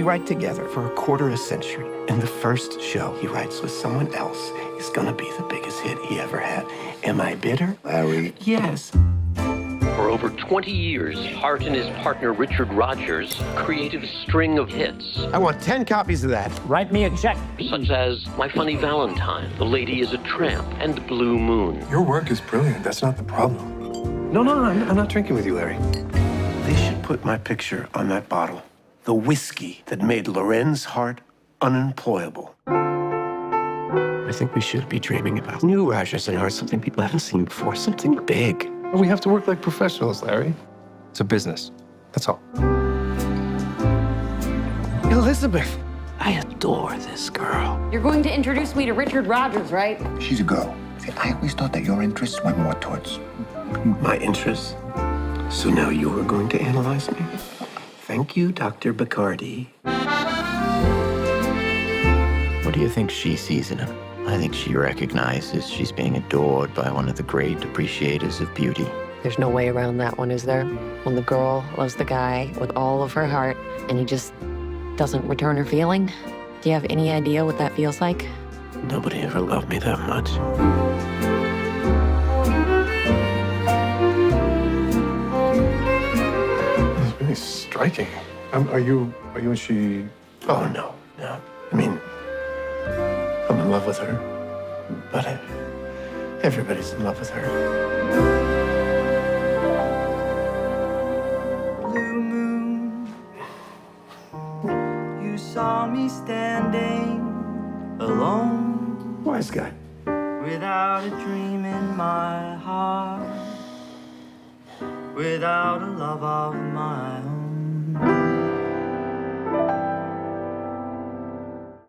write together for a quarter of a century, and the first show he writes with someone else is gonna be the biggest hit he ever had. Am I bitter? Larry. Yes. For over 20 years, Hart and his partner Richard Rodgers created a string of hits, I want 10 copies of that. Write me a check. such as My Funny Valentine, The Lady is a Tramp, and Blue Moon. Your work is brilliant. That's not the problem. No, I'm not drinking with you, Larry. They should put my picture on that bottle. The whiskey that made Lorenz Hart unemployable. I think we should be dreaming about new Rodgers and Hart, something people haven't seen before, something big. We have to work like professionals, Larry. It's a business. That's all. Elizabeth, I adore this girl. You're going to introduce me to Richard Rodgers, right? She's a girl. See, I always thought that your interests went more towards... My interests? So now you are going to analyze me? Thank you, Dr. Bacardi. What do you think she sees in him? I think she recognizes she's being adored by one of the great appreciators of beauty. There's no way around that one, is there? When the girl loves the guy with all of her heart and he just doesn't return her feeling? Do you have any idea what that feels like? Nobody ever loved me that much. It's really striking. Are you and she... Oh, no. I mean, I'm in love with her, but everybody's in love with her. Blue moon, you saw me standing alone Wise guy. without a dream in my heart, without a love of my own.